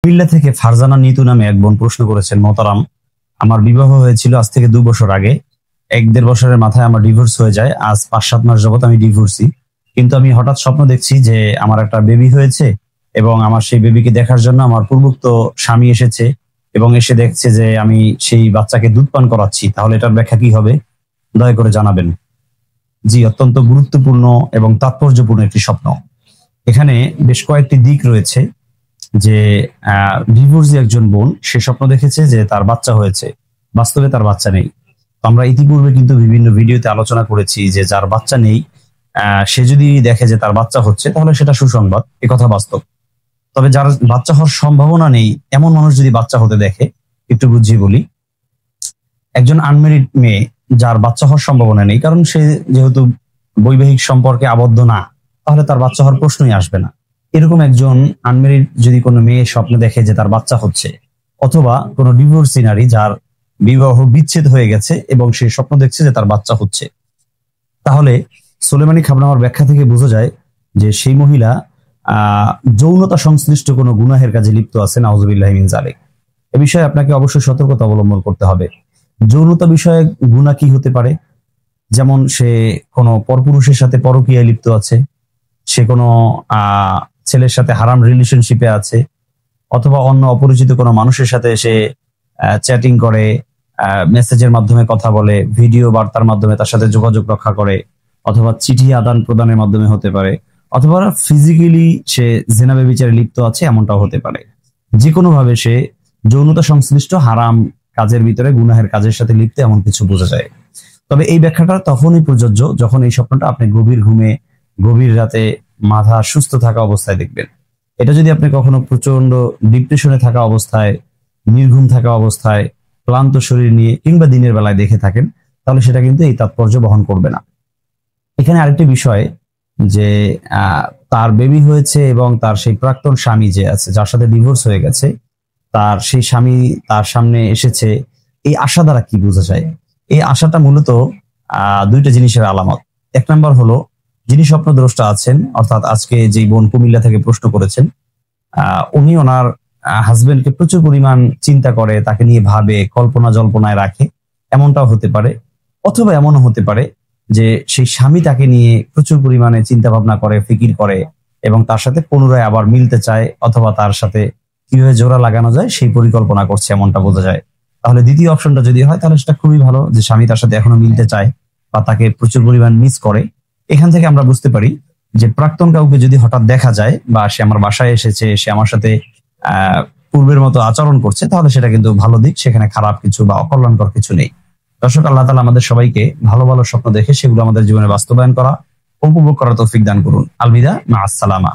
কুমিল্লা থেকে ফারজানা নিতু নামে এক বোন প্রশ্ন করেছেন, মোহতারাম, আমার বিবাহ হয়েছিল আজ থেকে 2 বছর আগে। 1-1.5 বছরের মাথায় আমার ডিভোর্স হয়ে যায়। আজ 5-7 মাস যাবত আমি ডিভোর্সি, কিন্তু আমি হঠাৎ স্বপ্ন দেখছি যে আমার একটা বেবি হয়েছে এবং আমার সেই বেবিকে দেখার জন্য আমার পূর্বোক্ত স্বামী এসেছে এবং এসে দেখছে যে আমি সেই বাচ্চাকে দুধ পান করাচ্ছি। তাহলে এটার ব্যাখ্যা কি হবে, দয়া করে জানাবেন। জি, অত্যন্ত গুরুত্বপূর্ণ এবং তাৎপর্যপূর্ণ একটি স্বপ্ন। এখানে বেশ কয়েকটি দিক রয়েছে। যে ডিভোর্সি একজন বোন, সে স্বপ্ন দেখেছে যে তার বাচ্চা হয়েছে, বাস্তবে তার বাচ্চা নেই। তো আমরা ইতিপূর্বে কিন্তু বিভিন্ন ভিডিওতে আলোচনা করেছি যে যার বাচ্চা নেই সে যদি দেখে যে তার বাচ্চা হচ্ছে তাহলে সেটা সুসংবাদ, একথা বাস্তব। তবে যার বাচ্চা হওয়ার সম্ভাবনা নেই এমন মানুষ যদি বাচ্চা হতে দেখে, একটু বুঝিয়ে বলি। একজন আনমেরিড মেয়ে যার বাচ্চা হওয়ার সম্ভাবনা নেই, কারণ সে যেহেতু বৈবাহিক সম্পর্কে আবদ্ধ না, তাহলে তার বাচ্চা হওয়ার প্রশ্নই আসবে না। এরকম একজন আনমেরিড যদি কোনো মেয়ে স্বপ্নে দেখে যে তার বাচ্চা হচ্ছে, অথবা কোনো ডিভোর্সি নারী যার বিবাহ বিচ্ছেদ হয়ে গেছে এবং সে স্বপ্ন দেখছে যে তার বাচ্চা হচ্ছে, তাহলে সুলেমানি খাবনামার ব্যাখ্যা থেকে বোঝা যায় যে সেই মহিলা যৌনতা সংশ্লিষ্ট কোনো গুনাহের কাজে লিপ্ত আছে, নাউজুবিল্লাহি মিন যালিক। এ বিষয়ে আপনাকে অবশ্যই সতর্কতা অবলম্বন করতে হবে। যৌনতা বিষয়ে গুনাহ কি হতে পারে? যেমন সে কোনো পরপুরুষের সাথে পরকীয়ায় লিপ্ত আছে, সে কোনো ছেলের সাথে হারাম রিলেশনশিপে আছে, অথবা অন্য অপরিচিত কোনো মানুষের সাথে সে চ্যাটিং করে, মেসেজের মাধ্যমে কথা বলে, ভিডিও বার্তার মাধ্যমে তার সাথে যোগাযোগ রক্ষা করে, অথবা চিঠি আদান প্রদানের মাধ্যমে হতে পারে, অথবা ফিজিক্যালি সে জিনা ব্যভিচারে লিপ্ত আছে, এমনটাও হতে পারে। যে কোনো ভাবে সে যৌনতা সংশ্লিষ্ট হারাম কাজের ভিতরে গুনাহের কাজের সাথে লিপ্ত, এমন কিছু বোঝা যায়। তবে এই ব্যাখ্যাটা তখনই প্রযোজ্য যখন এই স্বপ্নটা আপনি গভীর ঘুমে, গভীর রাতে, মাথা সুস্থ থাকা অবস্থায় দেখবেন। এটা যদি আপনি কখনো প্রচন্ড ডিপ্রেশনে থাকা অবস্থায়, নির্ঘুম থাকা অবস্থায়, ক্লান্ত শরীর নিয়ে কিংবা দিনের বেলায় দেখে থাকেন, তাহলে সেটা কিন্তু এই তাৎপর্য বহন করবে না। এখানে আরেকটি বিষয় যে তার বেবি হয়েছে এবং তার সেই প্রাক্তন স্বামী যে আছে, যার সাথে ডিভোর্স হয়ে গেছে, তার সেই স্বামী তার সামনে এসেছে, এই আশা দ্বারা কি বোঝা যায়? এই আশাটা মূলত 2টা জিনিসের আলামত। 1 নম্বর হলো, যিনি স্বপ্নদ্রষ্টা আছেন, অর্থাৎ আজকে যে বোন কুমিল্লা থেকে প্রশ্ন করেছেন, উনি ওনার হাজবেন্ডকে প্রচুর পরিমাণ চিন্তা করে, তাকে নিয়ে ভাবে, কল্পনা জল্পনায় রাখে, এমনটাও হতে পারে। অথবা এমনও হতে পারে যে সেই স্বামী তাকে নিয়ে প্রচুর পরিমাণে চিন্তা ভাবনা করে, ফিকির করে এবং তার সাথে পুনরায় আবার মিলতে চায়, অথবা তার সাথে কিভাবে জোড়া লাগানো যায় সেই পরিকল্পনা করছে, এমনটা বোঝা যায়। তাহলে দ্বিতীয় অপশনটা যদি হয় তাহলে সেটা খুবই ভালো, যে স্বামী তার সাথে এখনো মিলতে চায় বা তাকে প্রচুর পরিমাণ মিস করে। এখান থেকে আমরা বুঝতে পারি যে প্রাক্তন কাউকে যদি হঠাৎ দেখা যায় বা সে আমার বাসায় এসেছে, সে আমার সাথে পূর্বের মতো আচরণ করছে, তাহলে সেটা কিন্তু ভালো দিক, সেখানে খারাপ কিছু বা অকল্যাণকর কিছু নেই। দর্শক, আল্লাহ তাআলা আমাদের সবাইকে ভালো ভালো স্বপ্ন দেখে সেগুলো আমাদের জীবনে বাস্তবায়ন করা, উপভোগ করার তৌফিক দান করুন। আলবিদা, মা আসসালামা।